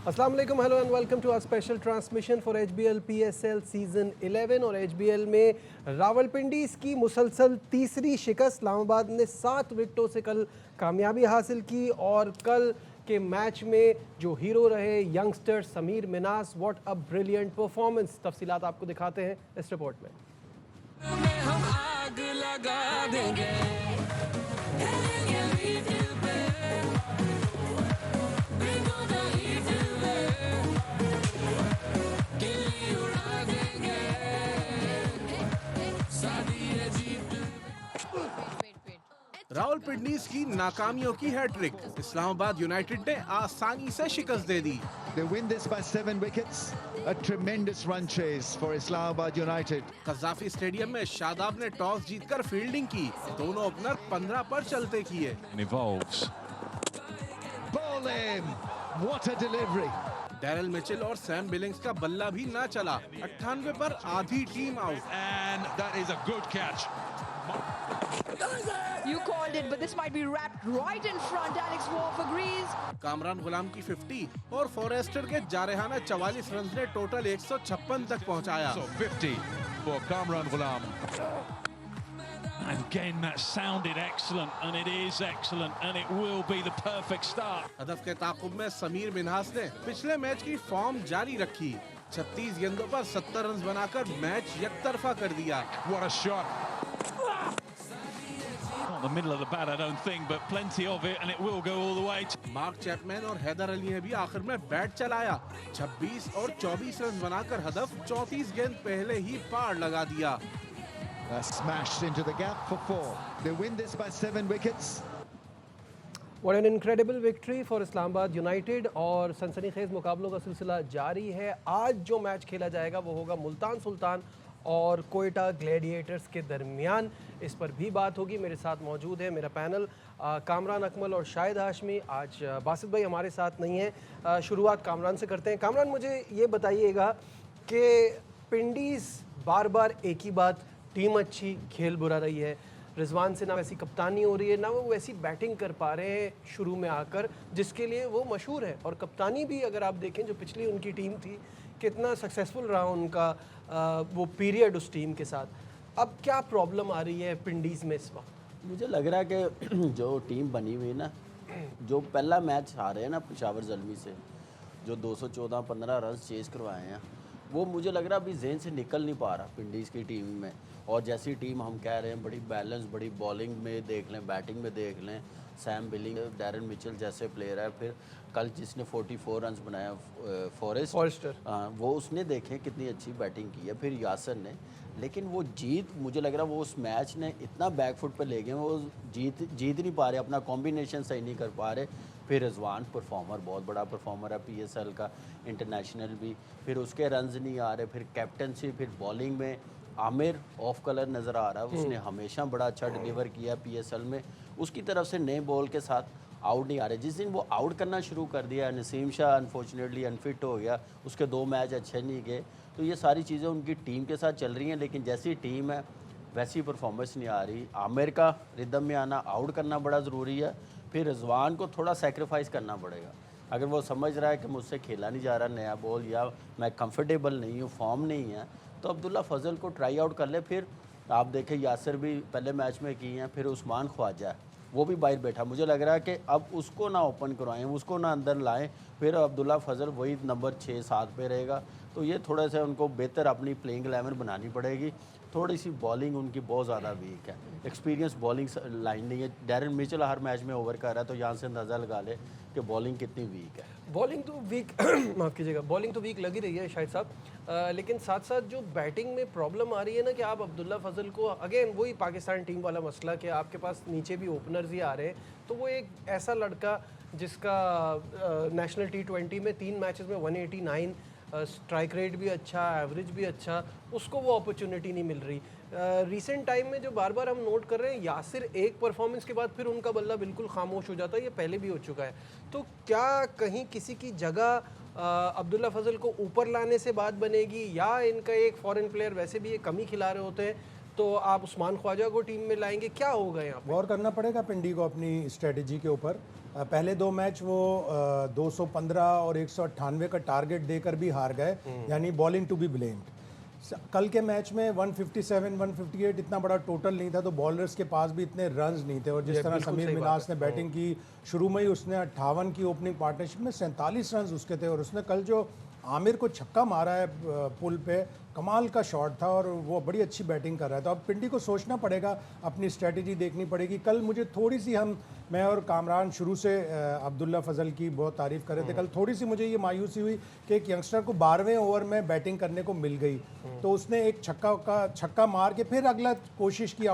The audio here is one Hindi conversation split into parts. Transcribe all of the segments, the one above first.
अस्सलाम वालेकुम, hello and welcome to our special transmission for HBL PSL season 11। और एचबीएल में रावलपिंडी की मुसलसल तीसरी शिकस्त, इस्लामाबाद ने 7 विकेटों से कल कामयाबी हासिल की। और कल के मैच में जो हीरो रहे youngster Sameer Minhas, what a brilliant performance. तफसीलात आपको दिखाते हैं इस रिपोर्ट में। हम आग लगा देंगे। रावलपिंडी की नाकामियों की हैट्रिक, इस्लामाबाद यूनाइटेड ने आसानी से शिकस्त दे दी। They win this by 7 wickets. A tremendous run chase for Islamabad United. Gaddafi stadium में शादाब ने टॉस जीतकर फील्डिंग की। दोनों ओपनर 15 पर चलते किए। Involves. Ball in. What a delivery. Daryl Mitchell और सैम बिलिंग्स का बल्ला भी ना चला। 98 पर आधी team out. And that is a good catch. You called it, but this might be wrapped right in front. Alex Wolff agrees. Kamran Ghulam की 50 और फॉरेस्टर के जारहाना 44 रन ने टोटल 156 तक पहुंचाया। So 50 for Kamran Ghulam. And again, that sounded excellent, and it is excellent, and it will be the perfect start. हदफ के ताकुब में समीर मिन्हास ने पिछले मैच की फॉर्म जारी रखी। 36 गेंदों पर 70 रन बनाकर मैच यकतरफा कर दिया। What a shot. Not the middle of the bat, I don't think, but plenty of it, and it will go all the way. Mark Chapman और हैदर अली ने भी आखिर में बैट चलाया। 26 और 24 रन बनाकर हदफ 34 गेंद पहले ही पार लगा दिया। Smashed into the gap for 4. They win this by 7 wickets. What an incredible victory for Islamabad United. और सनसनीखेज मुकाबलों का सिलसिला जारी है। आज जो मैच खेला जाएगा वो होगा मुल्तान सुल्तान और कोयटा ग्लैडिएटर्स के दरमियान। इस पर भी बात होगी। मेरे साथ मौजूद है मेरा पैनल, कामरान अकमल और शाहिद हाशमी। आज बासित भाई हमारे साथ नहीं है। शुरुआत कामरान से करते हैं। कामरान, मुझे ये बताइएगा कि पिंडीज़ बार बार एक ही बात, टीम अच्छी खेल बुरा रही है। रिजवान से ना वैसी कप्तानी हो रही है, ना वो वैसी बैटिंग कर पा रहे हैं शुरू में आकर जिसके लिए वो मशहूर है। और कप्तानी भी अगर आप देखें, जो पिछली उनकी टीम थी, कितना सक्सेसफुल रहा उनका वो पीरियड उस टीम के साथ। अब क्या प्रॉब्लम आ रही है पिंडीज़ में इस वक्त? मुझे लग रहा है कि जो टीम बनी हुई है ना, जो पहला मैच हारे हैं ना पेशावर ज़ल्मी से, जो 214 15 रन चेज करवाए हैं, वो मुझे लग रहा है अभी जहन से निकल नहीं पा रहा पिंडीज़ की टीम में। और जैसी टीम हम कह रहे हैं, बड़ी बैलेंस, बड़ी बॉलिंग में देख लें, बैटिंग में देख लें, सैम बिलिंग, डैरन मिचेल जैसे प्लेयर है, फिर कल जिसने 44 रन बनाया फॉरेस्टर, वो उसने देखें कितनी अच्छी बैटिंग की है। फिर यासर ने, लेकिन वो जीत, मुझे लग रहा है वो उस मैच ने इतना बैकफुट पे ले गए, वो जीत नहीं पा रहे, अपना कॉम्बिनेशन सही नहीं कर पा रहे। फिर रिजवान परफॉर्मर, बहुत बड़ा परफॉर्मर है पीएसएल का, इंटरनेशनल भी, फिर उसके रन्स नहीं आ रहे। फिर कैप्टनसी, फिर बॉलिंग में आमिर ऑफ कलर नज़र आ रहा है, उसने हमेशा बड़ा अच्छा डिलीवर किया पीएसएल में। उसकी तरफ से नए बॉल के साथ आउट नहीं आ रहे। जिस दिन वो आउट करना शुरू कर दिया, नसीम शाह अनफॉर्चुनेटली अनफिट हो गया, उसके 2 मैच अच्छे नहीं गए। तो ये सारी चीज़ें उनकी टीम के साथ चल रही हैं, लेकिन जैसी टीम है वैसी परफॉर्मेंस नहीं आ रही। आमिर का रिदम में आना, आउट करना बड़ा ज़रूरी है। फिर रिजवान को थोड़ा सेक्रीफाइस करना पड़ेगा। अगर वो समझ रहा है कि मुझसे खेला नहीं जा रहा नया बॉल, या मैं कंफर्टेबल नहीं हूँ, फॉर्म नहीं है, तो अब्दुल्ला फजल को ट्राई आउट कर ले। फिर आप देखें यासर भी पहले मैच में की हैं, फिर उस्मान ख्वाजा वो भी बाहर बैठा। मुझे लग रहा है कि अब उसको ना ओपन करवाएं, उसको ना अंदर लाएं, फिर अब्दुल्ला फजल वही नंबर 6-7 पे रहेगा। तो ये थोड़ा सा उनको बेहतर अपनी प्लेइंग 11 बनानी पड़ेगी। थोड़ी सी बॉलिंग उनकी बहुत ज़्यादा वीक है, एक्सपीरियंस बॉलिंग लाइन नहीं है। डैरन मिचेल हर मैच में ओवर कर रहा है, तो यहाँ से अंदाज़ा लगा ले कि बॉलिंग कितनी वीक है। बॉलिंग तो वीक माफ़ कीजिएगा, बॉलिंग तो वीक लगी रही है शाहिद साहब, लेकिन साथ साथ जो बैटिंग में प्रॉब्लम आ रही है ना, कि आप अब्दुल्ला फजल को, अगेन वही पाकिस्तान टीम वाला मसला कि आपके पास नीचे भी ओपनर्स ही आ रहे हैं। तो वो एक ऐसा लड़का जिसका नेशनल T20 में 3 मैचेस में 189, स्ट्राइक रेट भी अच्छा, एवरेज भी अच्छा, उसको वो अपॉर्चुनिटी नहीं मिल रही। रिसेंट टाइम में जो बार बार हम नोट कर रहे हैं, यासिर एक परफॉर्मेंस के बाद फिर उनका बल्ला बिल्कुल खामोश हो जाता है, ये पहले भी हो चुका है। तो क्या कहीं किसी की जगह अब्दुल्ला फजल को ऊपर लाने से बात बनेगी, या इनका एक फॉरेन प्लेयर, वैसे भी ये कम ही खिला रहे होते हैं, तो आप उस्मान ख्वाजा को टीम में लाएंगे, क्या होगा यहाँ पे? गौर करना पड़ेगा पिंडी को अपनी स्ट्रेटजी के ऊपर। पहले 2 मैच वो 215 और 198 का टारगेट देकर भी हार गए, यानी बॉलिंग टू बी ब्लेम्ड। कल के मैच में 157 158 इतना बड़ा टोटल नहीं था, तो बॉलर्स के पास भी इतने रन्स नहीं थे। और जिस तरह समीर मिनास ने बैटिंग की, शुरू में ही उसने 58 की ओपनिंग पार्टनरशिप में 47 रन्स उसके थे। और उसने कल जो आमिर को छक्का मारा है पुल पे, कमाल का शॉट था और वो बड़ी अच्छी बैटिंग कर रहा है। तो अब पिंडी को सोचना पड़ेगा, अपनी स्ट्रेटजी देखनी पड़ेगी। कल मुझे थोड़ी सी मैं और कामरान शुरू से अब्दुल्ला फजल की बहुत तारीफ कर रहे थे, कल थोड़ी सी मुझे ये मायूसी हुई कि एक यंगस्टर को 12वें ओवर में बैटिंग करने को मिल गई, तो उसने एक छक्का मार के फिर अगला कोशिश की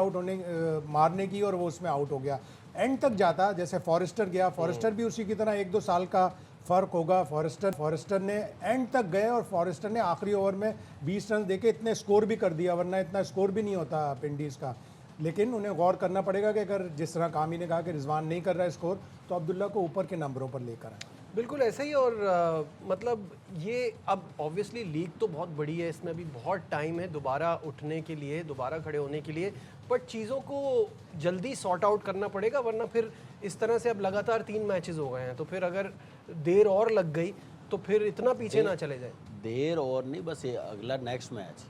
मारने की, और वो उसमें आउट हो गया। एंड तक जाता जैसे फॉरेस्टर गया, फॉरेस्टर भी उसी की तरह 1-2 साल का फ़र्क होगा। फॉरेस्टर ने एंड तक गए और फॉरेस्टर ने आखिरी ओवर में 20 रन देके इतने स्कोर भी कर दिया, वरना इतना स्कोर भी नहीं होता विंडीज़ का। लेकिन उन्हें गौर करना पड़ेगा कि अगर जिस तरह कामी ने कहा कि रिजवान नहीं कर रहा है स्कोर, तो अब्दुल्ला को ऊपर के नंबरों पर लेकर आए। बिल्कुल ऐसा ही। और मतलब ये अब ऑब्वियसली लीग तो बहुत बड़ी है, इसमें अभी बहुत टाइम है दोबारा उठने के लिए, दोबारा खड़े होने के लिए, बट चीज़ों को जल्दी सॉर्ट आउट करना पड़ेगा, वरना फिर इस तरह से अब लगातार 3 मैचेस हो गए हैं, तो फिर अगर देर और लग गई तो फिर इतना पीछे ना चले जाए। देर और नहीं, बस ये अगला नेक्स्ट मैच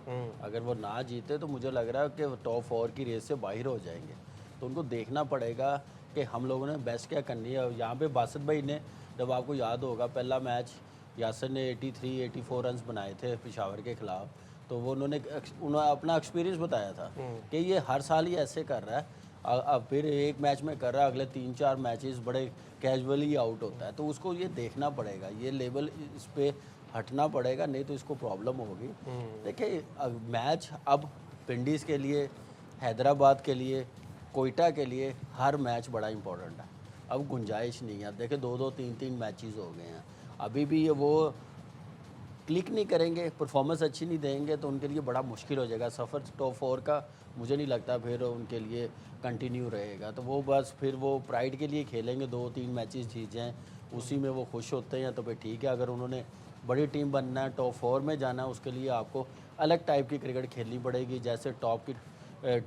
अगर वो ना जीते तो मुझे लग रहा है कि टॉप 4 की रेस से बाहर हो जाएंगे। तो उनको देखना पड़ेगा कि हम लोगों ने बेस्ट क्या करनी है। यहाँ पे बासित भाई ने, जब आपको याद होगा पहला मैच यासर ने 83-84 रन बनाए थे पेशावर के खिलाफ, तो वो उन्होंने अपना एक्सपीरियंस बताया था कि ये हर साल ही ऐसे कर रहा है। अब फिर एक मैच में कर रहा है, अगले 3-4 मैचेस बड़े कैजुअली आउट होता है। तो उसको ये देखना पड़ेगा, ये लेवल इस पे हटना पड़ेगा, नहीं तो इसको प्रॉब्लम होगी। देखिए मैच अब पिंडीज़ के लिए, हैदराबाद के लिए, कोयटा के लिए हर मैच बड़ा इंपॉर्टेंट है। अब गुंजाइश नहीं है। देखिए 2-2 3-3 मैचेस हो गए हैं, अभी भी वो क्लिक नहीं करेंगे, परफॉर्मेंस अच्छी नहीं देंगे, तो उनके लिए बड़ा मुश्किल हो जाएगा सफ़र टॉप 4 का। मुझे नहीं लगता फिर उनके लिए कंटिन्यू रहेगा। तो वो बस फिर वो प्राइड के लिए खेलेंगे, 2-3 मैचेस जीत जाएँ, उसी में वो खुश होते हैं, तो फिर ठीक है। अगर उन्होंने बड़ी टीम बनना है, टॉप 4 में जाना है, उसके लिए आपको अलग टाइप की क्रिकेट खेलनी पड़ेगी। जैसे टॉप की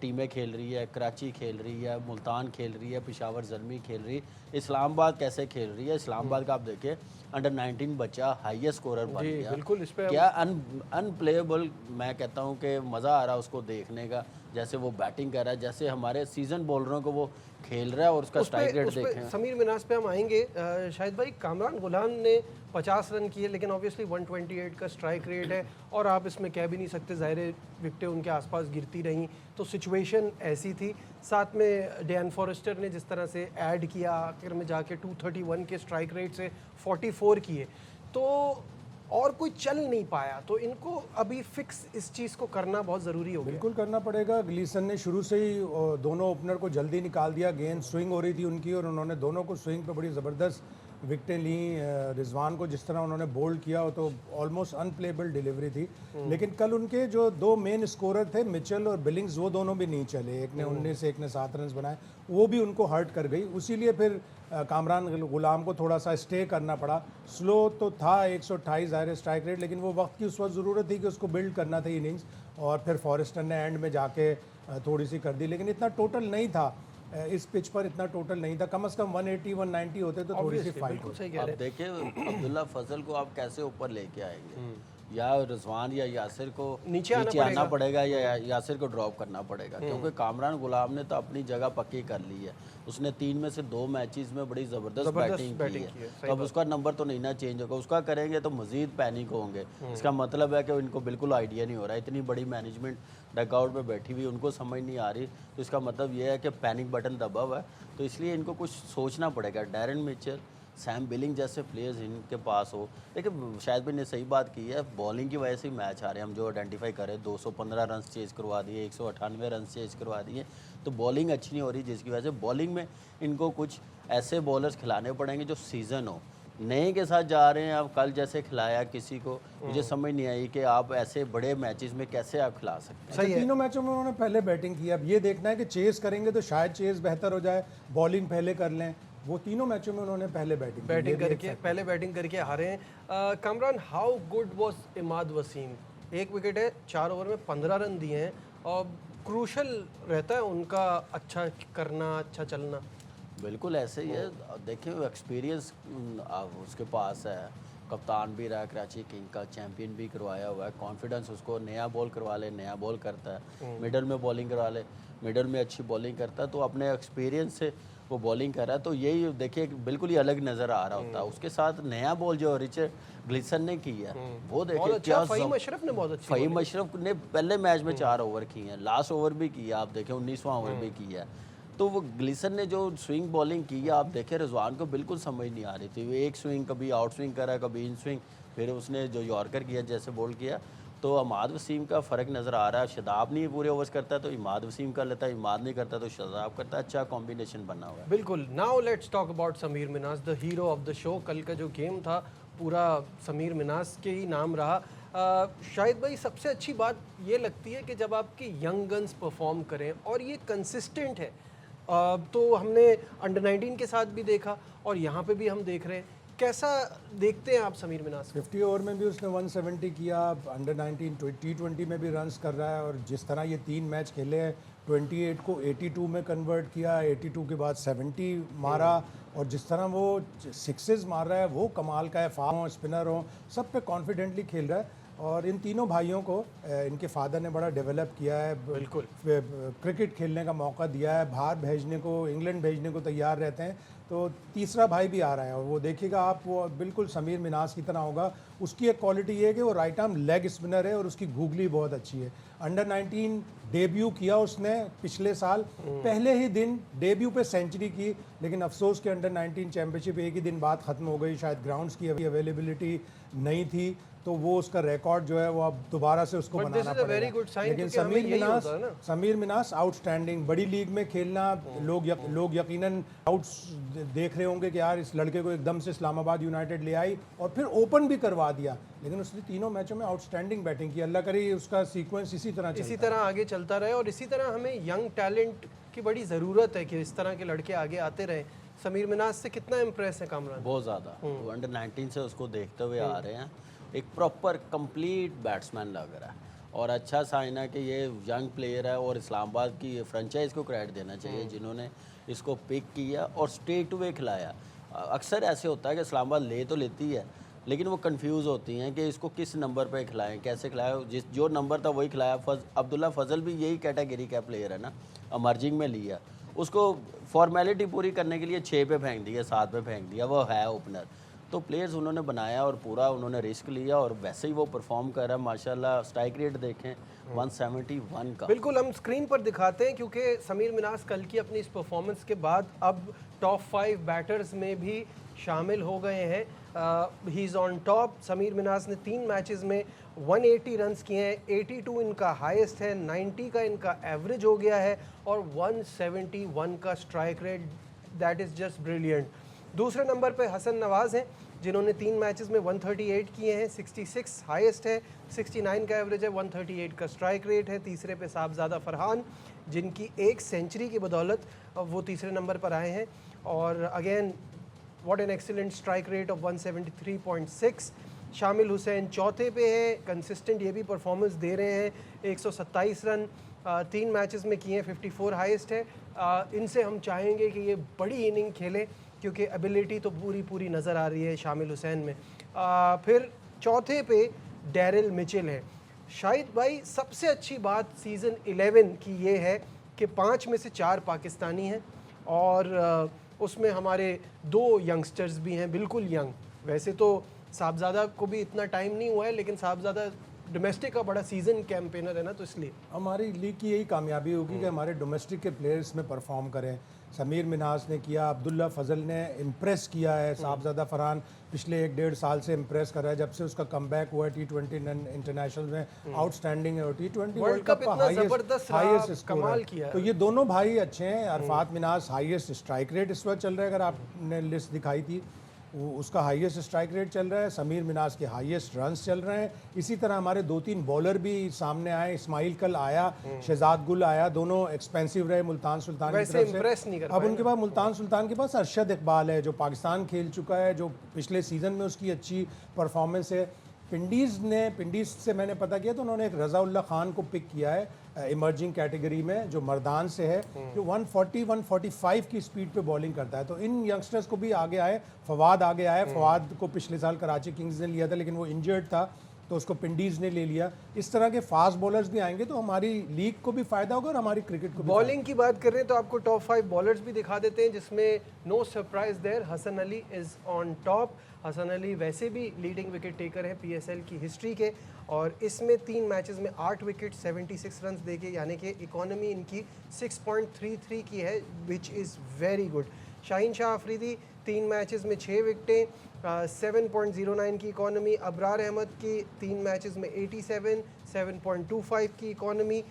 टीमें खेल रही है, कराची खेल रही है, मुल्तान खेल रही है, पेशावर ज़ल्मी खेल रही है, इस्लामाबाद कैसे खेल रही है। इस्लामाबाद का आप देखें अंडर 19 बच्चा हाईएस्ट स्कोरर बन गया। बिल्कुल, इस पे क्या अनप्लेएबल, मैं कहता हूँ कि मज़ा आ रहा है उसको देखने का, जैसे वो बैटिंग कर रहा है, जैसे हमारे सीजन बॉलरों को वो खेल रहा है, और उसका स्ट्राइक रेट देखें। समीर मिनास पे हम आएंगे। शाहिद भाई, कामरान गुलाम ने 50 रन किए, लेकिन ऑब्वियसली 128 का स्ट्राइक रेट है, और आप इसमें कह भी नहीं सकते, ज़ाहिर विकेटें उनके आसपास गिरती रहीं, तो सिचुएशन ऐसी थी। साथ में डैन फॉरेस्टर ने जिस तरह से ऐड किया, आखिर में जाके 231 के स्ट्राइक रेट से 44 किए, तो और कोई चल नहीं पाया। तो इनको अभी फिक्स इस चीज़ को करना बहुत ज़रूरी हो गया। बिल्कुल करना पड़ेगा। ग्लीसन ने शुरू से ही दोनों ओपनर को जल्दी निकाल दिया, गेंद स्विंग हो रही थी उनकी, और उन्होंने दोनों को स्विंग पे बड़ी ज़बरदस्त विकेटें ली। रिजवान को जिस तरह उन्होंने बोल्ड किया, वो तो ऑलमोस्ट अनप्लेबल डिलीवरी थी। लेकिन कल उनके जो 2 मेन स्कोरर थे, मिचेल और बिलिंग्स, वो दोनों भी नहीं चले। एक ने 19, एक ने 7 रन बनाए, वो भी उनको हर्ट कर गई। उसीलिए फिर कामरान गुलाम को थोड़ा सा स्टे करना पड़ा। स्लो तो था 128 ज़ाहिर स्ट्राइक रेट, लेकिन वो वक्त की उस वक्त ज़रूरत थी कि उसको बिल्ड करना था इनिंग्स, और फिर फॉरेस्टर ने एंड में जाके थोड़ी सी कर दी। लेकिन इतना टोटल नहीं था, इस पिच पर इतना टोटल नहीं था। कम से कम 180-190 होते तो थोड़ी सी फाइट होती। अब देखिए अब्दुल्ला फजल को आप कैसे ऊपर लेके आएंगे, या रिजवान या यासिर को नीचे आना पड़ेगा, या यासिर को ड्रॉप करना पड़ेगा, क्योंकि कामरान गुलाम ने तो अपनी जगह पक्की कर ली है। उसने 3 में से 2 मैचेस में बड़ी ज़बरदस्त बैटिंग की है, तो अब उसका नंबर तो नहीं ना चेंज होगा। उसका करेंगे तो मज़ीद पैनिक होंगे। इसका मतलब है कि इनको बिल्कुल आइडिया नहीं हो रहा है, इतनी बड़ी मैनेजमेंट डगआउट में बैठी हुई, उनको समझ नहीं आ रही। तो इसका मतलब ये है कि पैनिक बटन दबा हुआ है, तो इसलिए इनको कुछ सोचना पड़ेगा। डैरन मिचेल, सैम बिलिंग जैसे प्लेयर्स इनके पास हो। लेकिन शायद भी ने सही बात की है, बॉलिंग की वजह से ही मैच आ रहे हैं। हम जो आइडेंटिफाई करें, 215 रन चेज करवा दिए, 198 रन चेज करवा दिए, तो बॉलिंग अच्छी नहीं हो रही, जिसकी वजह से बॉलिंग में इनको कुछ ऐसे बॉलर्स खिलाने पड़ेंगे जो सीज़न हो। नए के साथ जा रहे हैं, अब कल जैसे खिलाया किसी को, मुझे समझ नहीं आई कि आप ऐसे बड़े मैचेस में कैसे आप खिला सकते हैं। तीनों मैचों में उन्होंने पहले बैटिंग की। अब ये देखना है कि चेस करेंगे तो शायद चेस बेहतर हो जाए, बॉलिंग पहले कर लें। वो तीनों मैचों में उन्होंने पहले बैटिंग करके हारे हैं। Kamran, how good was Imad Wasim? 1 wicket है, 4 ओवर में 15 रन दिए हैं, और क्रूशल रहता है उनका अच्छा करना, अच्छा चलना। बिल्कुल ऐसे ही है। देखिए एक्सपीरियंस उसके पास है, कप्तान भी रहा कराची किंग का, चैंपियन भी करवाया हुआ है। कॉन्फिडेंस उसको, नया बॉल करवा ले नया बॉल करता है, मिडल में बॉलिंग करवा ले मिडल में अच्छी बॉलिंग करता है, तो अपने एक्सपीरियंस से वो बॉलिंग कर रहा है। तो यही देखिए बिल्कुल ही अलग नज़र आ रहा होता है। उसके साथ नया बॉल जो रिचर्ड ग्लिसन ने की है वो देखिए अच्छा, क्या फ़हीम अशरफ ने बहुत अच्छी फ़हीम अशरफ ने पहले मैच में 4 ओवर किए हैं, लास्ट ओवर भी किया, आप देखें 19वां ओवर भी किया है। तो वो ग्लिसन ने जो स्विंग बॉलिंग की है, आप देखें रिजवान को बिल्कुल समझ नहीं आ रही थी। वो एक स्विंग कभी आउट स्विंग करा, कभी इन स्विंग, फिर उसने जो यॉर्कर किया जैसे बॉल किया, तो इमाद वसीम का फ़र्क नज़र आ रहा है। शदाब नहीं पूरे ओवर्स करता तो इमाद वसीम कर लेता है, इमाद नहीं करता तो शदाब करता है। अच्छा कॉम्बिनेशन बना हुआ है। बिल्कुल। Now let's talk about Sameer Minhas, the hero of the show. कल का जो गेम था पूरा समीर मिनास के ही नाम रहा। शाहिद भाई, सबसे अच्छी बात ये लगती है कि जब आपके यंग गन्स परफॉर्म करें और ये कंसिस्टेंट है। तो हमने अंडर 19 के साथ भी देखा और यहाँ पे भी हम देख रहे हैं। कैसा देखते हैं आप समीर मिनास को? 50 ओवर में भी उसने 170 किया, अंडर 19 T20 में भी रन्स कर रहा है। और जिस तरह ये 3 मैच खेले हैं, 28 को 82 में कन्वर्ट किया, 82 के बाद 70 मारा, और जिस तरह वो सिक्सेस मार रहा है वो कमाल का है। फार्म हो, स्पिनर हो, सब पे कॉन्फिडेंटली खेल रहा है। और इन तीनों भाइयों को इनके फादर ने बड़ा डेवलप किया है, बिल्कुल क्रिकेट खेलने का मौका दिया है, बाहर भेजने को, इंग्लैंड भेजने को तैयार रहते हैं। तो तीसरा भाई भी आ रहा है और वो देखिएगा आप, वो बिल्कुल समीर मिनास की तरह होगा। उसकी एक क्वालिटी ये है कि वो राइट आर्म लेग स्पिनर है और उसकी गूगली बहुत अच्छी है। अंडर 19 डेब्यू किया उसने पिछले साल, पहले ही दिन डेब्यू पे सेंचुरी की, लेकिन अफसोस के अंडर 19 चैंपियनशिप एक ही दिन बाद ख़त्म हो गई। शायद ग्राउंड्स की अवेलेबिलिटी नहीं थी, तो वो उसका रिकॉर्ड जो है वो अब दोबारा से उसको बनाना पड़ेगा। लेकिन समीर मिनास आउटस्टैंडिंग, बड़ी लीग में खेलना, लोग यकीनन आउट्स देख रहे होंगे कि यार इस लड़के को एकदम से इस्लामाबाद यूनाइटेड ले आई और फिर ओपन भी करवा दिया, लेकिन उसने तीनों मैचों में आउटस्टैंडिंग बैटिंग की। अल्लाह करे उसका सीक्वेंस इसी तरह आगे चलता रहे और इसी तरह हमें यंग टैलेंट की बड़ी ज़रूरत है कि इस तरह के लड़के आगे आते रहे। समीर मिनास से कितना इम्प्रेस है कामरान? बहुत ज़्यादा। वो अंडर 19 से उसको देखते हुए आ रहे हैं, एक प्रॉपर कंप्लीट बैट्समैन लग रहा है। और अच्छा साइन है कि ये यंग प्लेयर है और इस्लामाबाद की फ्रेंचाइज को क्रेडिट देना चाहिए जिन्होंने इसको पिक किया और स्ट्रेट वे खिलाया। अक्सर ऐसे होता है कि इस्लामाबाद ले तो लेती है लेकिन वो कंफ्यूज होती हैं कि इसको किस नंबर पे खिलाएं, कैसे खिलाएं। जो नंबर था वही खिलाया। अब्दुल्ला फजल भी यही कैटेगरी का प्लेयर है ना, अमर्जिंग में लिया, उसको फॉर्मेलिटी पूरी करने के लिए 6 पे फेंक दिया, 7 पे फेंक दिया, वो है ओपनर। तो प्लेयर्स उन्होंने बनाया और पूरा उन्होंने रिस्क लिया और वैसे ही वो परफॉर्म कर रहा है माशाल्लाह। स्ट्राइक रेट देखें 171 का। बिल्कुल, हम स्क्रीन पर दिखाते हैं क्योंकि समीर मिनास कल की अपनी इस परफॉर्मेंस के बाद अब टॉप 5 बैटर्स में भी शामिल हो गए हैं। He is on top. Sameer Minhas ने 3 मैचेस में 180 रन्स किए हैं, 82 इनका हाईएस्ट है, 90 का इनका एवरेज हो गया है और 171 का strike rate. That is just brilliant. दूसरे नंबर पे हसन नवाज़ हैं जिन्होंने 3 मैचेस में 138 किए हैं, 66 हाईएस्ट है, 69 का एवरेज है, 138 का स्ट्राइक रेट है। तीसरे पे साहबजादा फरहान जिनकी एक सेंचुरी की बदौलत वो तीसरे नंबर पर आए हैं और again what an excellent strike rate of 173.6। शामिल हुसैन चौथे पे है, कंसिस्टेंट ये भी परफॉर्मेंस दे रहे हैं, 127 रन 3 मैचेस में किए हैं, 54 हाईएस्ट है। इनसे हम चाहेंगे कि ये बड़ी इनिंग खेलें क्योंकि एबिलिटी तो पूरी नज़र आ रही है शामिल हुसैन में। फिर चौथे पे डैरिल मिचेल है। शाहिद भाई, सबसे अच्छी बात सीज़न 11 की ये है कि 5 में से 4 पाकिस्तानी हैं और उसमें हमारे 2 यंगस्टर्स भी हैं, बिल्कुल यंग। वैसे तो साहबजादा को भी इतना टाइम नहीं हुआ है लेकिन साहबजादा डोमेस्टिक का बड़ा सीज़न कैंपेनर है ना, तो इसलिए हमारी लीग की यही कामयाबी होगी कि हमारे डोमेस्टिक के प्लेयर्स में परफॉर्म करें। समीर मिनास ने किया, अब्दुल्ला फजल ने इम्प्रेस किया है, साहबजादा फरहान पिछले 1-1.5 साल से इम्प्रेस कर रहा है जब से उसका कमबैक हुआ है T20 इंटरनेशनल में। आउटस्टैंडिंग है और T20 वर्ल्ड कप का हाईएस्ट कमाल किया है। तो ये दोनों भाई अच्छे हैं। Arfat Manas highest strike rate इस वक्त चल रहा है, अगर आपने लिस्ट दिखाई थी उसका हाईएस्ट स्ट्राइक रेट चल रहा है, समीर मिनास के हाईएस्ट रन्स चल रहे हैं। इसी तरह हमारे 2-3 बॉलर भी सामने आए, इस्माइल कल आया, शहजाद गुल आया, दोनों एक्सपेंसिव रहे मुल्तान सुल्तान की तरफ से। अब उनके पास मुल्तान सुल्तान के पास अरशद इकबाल है जो पाकिस्तान खेल चुका है, जो पिछले सीज़न में उसकी अच्छी परफॉर्मेंस है। पिंडीज से मैंने पता किया तो उन्होंने एक रज़ाउल्लाह खान को पिक किया है इमर्जिंग कैटेगरी में, जो मर्दान से है, जो 140-145 की स्पीड पे बॉलिंग करता है। तो इन यंगस्टर्स को भी आगे आए, फवाद आगे आए। फवाद को पिछले साल कराची किंग्स ने लिया था लेकिन वो इंजर्ड था, तो उसको पिंडीज ने ले लिया। इस तरह के फास्ट बॉलर्स भी आएंगे तो हमारी लीग को भी फायदा होगा और हमारी क्रिकेट को भी। बॉलिंग की बात कर रहे हैं तो आपको टॉप 5 बॉलर्स भी दिखा देते हैं, जिसमें no surprise there, Hasan Ali is on top. Hasan Ali वैसे भी लीडिंग विकेट टेकर हैं PSL की हिस्ट्री के, और इसमें 3 मैचेस में 8 विकेट 76 रन देके, यानी कि इकोनॉमी इनकी 6.33 की है, which is very good. Shaheen Shah Afridi 3 matches में 6 विकेटें, 7.09 की इकोनॉमी। अबरार अहमद की 3 मैचेस में 87, 7.25 की इकोनॉमी।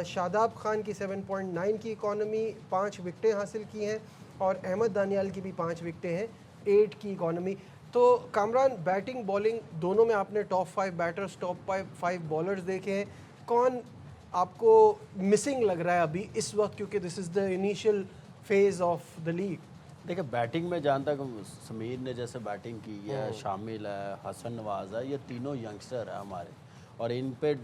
शादाब खान की 7.9 की इकोनॉमी, 5 विकेटें हासिल की हैं, और अहमद दानियाल की भी 5 विकेटें हैं, 8 की इकोनॉमी। तो कामरान, बैटिंग बॉलिंग दोनों में आपने टॉप 5 बैटर्स, टॉप 5 बॉलर्स देखे हैं, कौन आपको मिसिंग लग रहा है अभी इस वक्त, क्योंकि this is the initial phase of the league? देखिए, बैटिंग में जहाँ तक समीर ने जैसे बैटिंग की है, शामिल है, हसन नवाज है, ये तीनों यंगस्टर है हमारे, और इन पे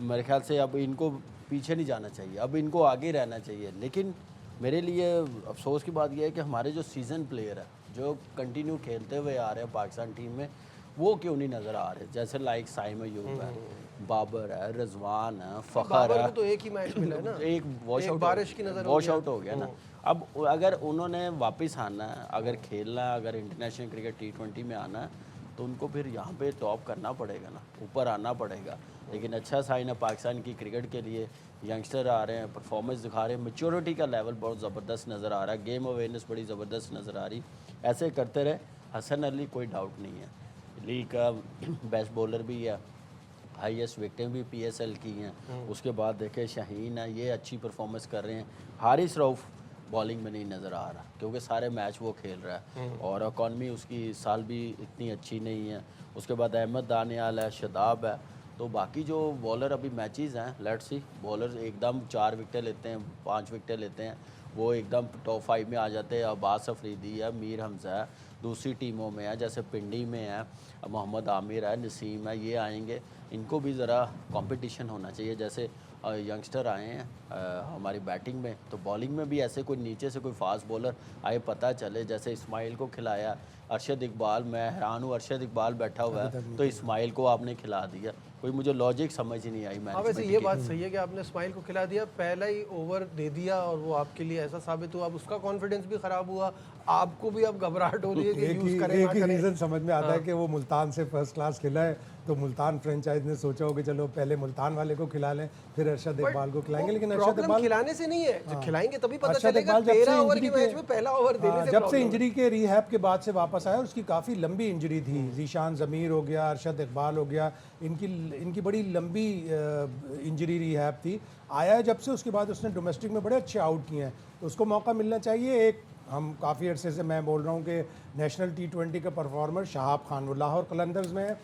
मेरे ख्याल से अब इनको पीछे नहीं जाना चाहिए, अब इनको आगे रहना चाहिए। लेकिन मेरे लिए अफसोस की बात यह है कि हमारे जो सीजन प्लेयर है, जो कंटिन्यू खेलते हुए आ रहे हैं पाकिस्तान टीम में, वो क्यों नहीं नज़र आ रहे। जैसे लाइक साइम अयूब है, बाबर है, रिजवान है, फ़खर है। तो एक ही मैच मिला है ना, एक वॉश आउट, बारिश की नज़र वॉश आउट हो गया ना। अब अगर उन्होंने वापस आना है, अगर खेलना है, अगर इंटरनेशनल क्रिकेट T20 में आना है, तो उनको फिर यहाँ पे टॉप करना पड़ेगा ना, ऊपर आना पड़ेगा। लेकिन अच्छा साइन है पाकिस्तान की क्रिकेट के लिए, यंगस्टर आ रहे हैं, परफॉर्मेंस दिखा रहे हैं, मैच्योरिटी का लेवल बहुत ज़बरदस्त नज़र आ रहा है, गेम अवेयरनेस बड़ी ज़बरदस्त नज़र आ रही। ऐसे करते रहे। हसन अली कोई डाउट नहीं है, लीग का बेस्ट बॉलर भी है, हाईएस्ट विकेटें भी PSL की हैं। उसके बाद देखे शाहीन है, ये अच्छी परफॉर्मेंस कर रहे हैं। हारिस रऊफ़ बॉलिंग में नहीं नज़र आ रहा, क्योंकि सारे मैच वो खेल रहा है, और इकॉनमी उसकी इस साल भी इतनी अच्छी नहीं है। उसके बाद अहमद दानियाल है, शदाब है। तो बाकी जो बॉलर अभी मैचेस हैं, लेट्स सी, बॉलर एकदम 4 विकेटें लेते हैं, 5 विकेटें लेते हैं, वो एकदम टॉप 5 में आ जाते हैं। अब्बास अफरीदी है, मीर हमजा है, दूसरी टीमों में है, जैसे पिंडी में है, मोहम्मद आमिर है, नसीम है, ये आएंगे। इनको भी ज़रा कंपटीशन होना चाहिए। जैसे यंगस्टर आए हैं हमारी बैटिंग में, तो बॉलिंग में भी ऐसे कोई नीचे से कोई फास्ट बॉलर आए, पता चले। जैसे इस्माइल को खिलाया, अरशद इकबाल, मैं हैरान हूँ, अरशद इकबाल बैठा हुआ है तो इस्माइल को आपने खिला दिया, कोई मुझे लॉजिक समझ ही नहीं आई। हाँ, वैसे ये बात सही है कि आपने इस्माइल को खिला दिया, पहला ही ओवर दे दिया, और वो आपके लिए ऐसा साबित हुआ, अब उसका कॉन्फिडेंस भी ख़राब हुआ, आपको भी अब घबराहट हो रही है कि यूज़ करें ना करें। एक ही रीज़न समझ में आता है कि वो मुल्तान से फर्स्ट क्लास खिला है, तो मुल्तान फ्रेंचाइज ने सोचा हो कि चलो पहले मुल्तान वाले को खिला लें, फिर अरशद इकबाल को खिलाएंगे। लेकिन अरशद इकबाल खिलाने से नहीं है, खिलाएंगे तभी पता चलेगा। 13 ओवर के मैच में पहला ओवर देने से जब से इंजरी के रिहैब के बाद से वापस आया, उसकी काफ़ी लंबी इंजरी थी। जीशान ज़मीर हो गया, अरशद इकबाल हो गया, इनकी बड़ी लंबी इंजरी रिहैब थी। आया जब से, उसके बाद उसने डोमेस्टिक में बड़े अच्छे आउट किए हैं, तो उसको मौका मिलना चाहिए। एक हम काफ़ी अरसे से मैं बोल रहा हूँ कि नेशनल T20 का परफॉर्मर शहाब खान, वो लाहौर कलंदर्स में है,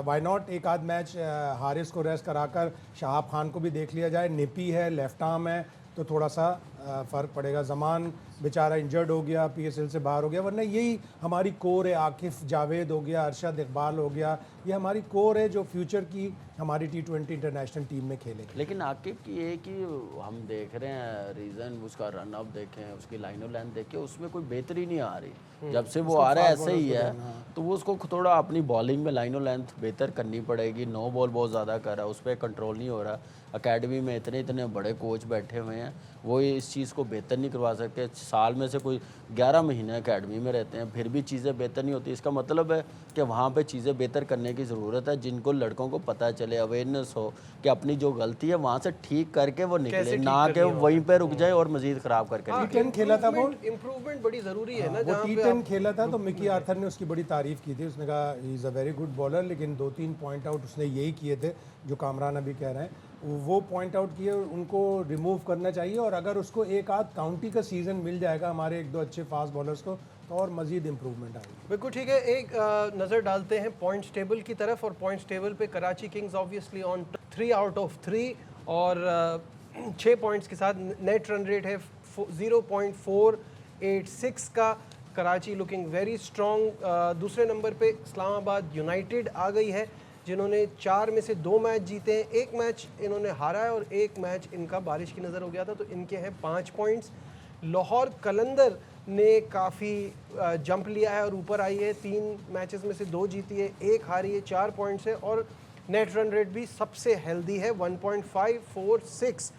वाई नॉट एक आध मैच हारिस को रेस्ट कराकर शहाब खान को भी देख लिया जाए। निपी है, लेफ्ट आर्म है, तो थोड़ा सा फ़र्क पड़ेगा। ज़मान बेचारा इंजर्ड हो गया, PSL से बाहर हो गया, वरना यही हमारी कोर है। आकिफ जावेद हो गया, अरशद इकबाल हो गया, ये हमारी कोर है जो फ्यूचर की हमारी T20 इंटरनेशनल टीम में खेलेगी। लेकिन आकिब की एक ही हम देख रहे हैं रीज़न, उसका रन अप देखें, उसकी लाइन ऑफ लेंथ देखें, उसमें कोई बेहतरी नहीं आ रही। जब से वो आ रहा है ऐसे ही है, तो वो उसको थोड़ा अपनी बॉलिंग में लाइन ऑफ लेंथ बेहतर करनी पड़ेगी। नो बॉल बहुत ज़्यादा कर रहा है, उस पर कंट्रोल नहीं हो रहा। अकेडमी में इतने बड़े कोच बैठे हुए हैं, वो इस चीज़ को बेहतर नहीं करवा सकते। साल में से कोई 11 महीने अकेडमी में रहते हैं, फिर भी चीज़ें बेहतर नहीं होती। इसका मतलब है कि वहाँ पे चीज़ें बेहतर करने की ज़रूरत है, जिनको लड़कों को पता चले, अवेयरनेस हो कि अपनी जो गलती है वहाँ से ठीक करके वो निकले, ना कि वहीं पे रुक जाए और मज़ीद ख़राब करके। T10 खेला था वो, इम्प्रूवमेंट बड़ी ज़रूरी है ना। वो T10 खेला था तो मिकी आर्थर ने उसकी बड़ी तारीफ़ की थी, उसने कहा he is a very good bowler. लेकिन 2-3 पॉइंट आउट उसने यही किए थे जो कामरान अभी कह रहे हैं, वो पॉइंट आउट किए, उनको रिमूव करना चाहिए। और अगर उसको एक आध काउंटी का सीज़न मिल जाएगा हमारे 1-2 अच्छे फास्ट बॉलर्स को, तो और मज़ीद इम्प्रूवमेंट आएगी। बिल्कुल ठीक है। एक नज़र डालते हैं पॉइंट्स टेबल की तरफ, और पॉइंट्स टेबल पे Karachi Kings obviously on 3 out of 3 और 6 पॉइंट्स के साथ। नेट रन रेट है 0.486 का। Karachi looking very strong. दूसरे नंबर पे इस्लामाबाद यूनाइटेड आ गई है जिन्होंने 4 में से 2 मैच जीते हैं, 1 मैच इन्होंने हारा है और 1 मैच इनका बारिश की नज़र हो गया था, तो इनके हैं 5 पॉइंट्स। लाहौर कलंदर ने काफ़ी जंप लिया है और ऊपर आई है, 3 मैचेस में से 2 जीती है, 1 हारी है, 4 पॉइंट्स है और नेट रन रेट भी सबसे हेल्दी है 1.546।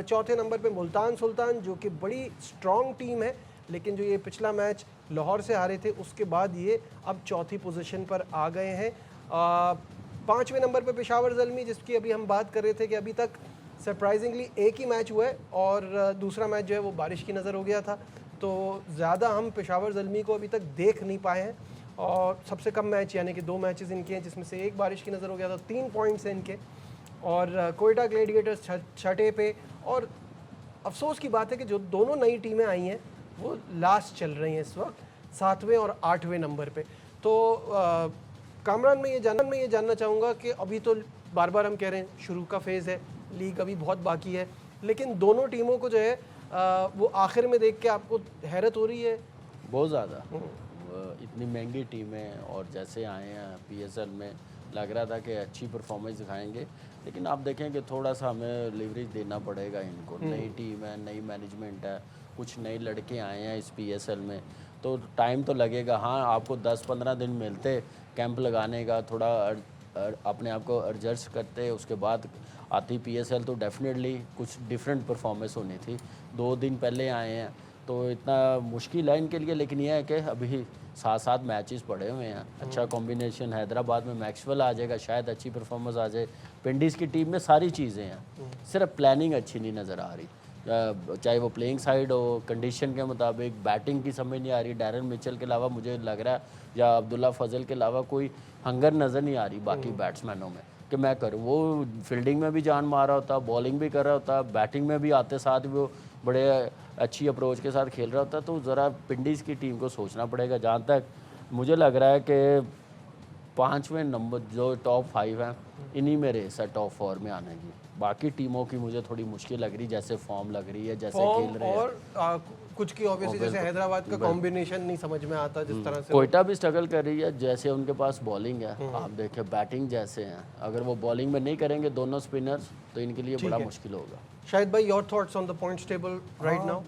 चौथे नंबर पे मुल्तान सुल्तान, जो कि बड़ी स्ट्रॉन्ग टीम है, लेकिन जो ये पिछला मैच लाहौर से हारे थे उसके बाद ये अब चौथी पोजीशन पर आ गए हैं। 5वें नंबर पे पेशावर ज़ल्मी, जिसकी अभी हम बात कर रहे थे कि अभी तक सरप्राइजिंगली एक ही मैच हुआ है और दूसरा मैच जो है वो बारिश की नज़र हो गया था, तो ज़्यादा हम पेशावर ज़ल्मी को अभी तक देख नहीं पाए हैं और सबसे कम मैच यानी कि 2 मैचेस इनके हैं जिसमें से 1 बारिश की नज़र हो गया था, 3 पॉइंट्स हैं इनके। और कोयटा ग्लेडिएटर्स छठे पे, और अफसोस की बात है कि जो दोनों नई टीमें आई हैं वो लास्ट चल रही हैं इस वक्त 7वें और 8वें नंबर पे। तो कामरान मैं ये जानना चाहूँगा कि अभी तो बार बार हम कह रहे हैं शुरू का फेज़ है, लीग अभी बहुत बाकी है, लेकिन दोनों टीमों को जो है वो आखिर में देख के आपको हैरत हो रही है? बहुत ज़्यादा, इतनी महंगी टीमें और जैसे आए हैं PSL में लग रहा था कि अच्छी परफॉर्मेंस दिखाएंगे, लेकिन आप देखें कि थोड़ा सा हमें लीवरेज देना पड़ेगा इनको। नई टीम है, नई मैनेजमेंट है, कुछ नए लड़के आए हैं इस PSL में, तो टाइम तो लगेगा। हाँ, आपको 10-15 दिन मिलते कैंप लगाने का, थोड़ा अपने आप को एडजस्ट करते, उसके बाद आती PSL तो डेफिनेटली कुछ डिफरेंट परफॉर्मेंस होनी थी। 2 दिन पहले आए हैं तो इतना मुश्किल है इनके लिए, लेकिन यह है कि अभी 7 मैचेस पड़े हुए हैं। अच्छा कॉम्बिनेशन, हैदराबाद में मैक्सवेल आ जाएगा, शायद अच्छी परफॉर्मेंस आ जाए। पिंडीज़ की टीम में सारी चीज़ें हैं, सिर्फ प्लानिंग अच्छी नहीं नज़र आ रही, चाहे वो प्लेइंग साइड हो, कंडीशन के मुताबिक बैटिंग की समझ नहीं आ रही। डैरन मिचेल के अलावा मुझे लग रहा है, या अब्दुल्ला फजल के अलावा कोई हंगर नज़र नहीं आ रही बाकी बैट्समैनों में कि मैं करूँ। वो फील्डिंग में भी जान मार रहा होता, बॉलिंग भी कर रहा होता, बैटिंग में भी आते साथ वो बड़े अच्छी अप्रोच के साथ खेल रहा होता। तो ज़रा पिंडीज़ की टीम को सोचना पड़ेगा। जहाँ तक मुझे लग रहा है कि 5वें नंबर जो टॉप 5 हैं, इन्हीं में रेस है टॉप 4 में आने की। बाकी टीमों की मुझे थोड़ी मुश्किल लग रही, जैसे फॉर्म लग रही है, जैसे खेल रहे हैं, और कुछ की ऑब्वियसली जैसे हैदराबाद का कॉम्बिनेशन नहीं समझ में आता जिस तरह से। कोयटा भी स्ट्रगल कर रही है, जैसे उनके पास बॉलिंग है, आप देखें बैटिंग जैसे हैं, अगर वो बॉलिंग में नहीं करेंगे दोनों स्पिनर्स तो इनके लिए बड़ा मुश्किल होगा। शायद भाई, your thoughts on the points table right now?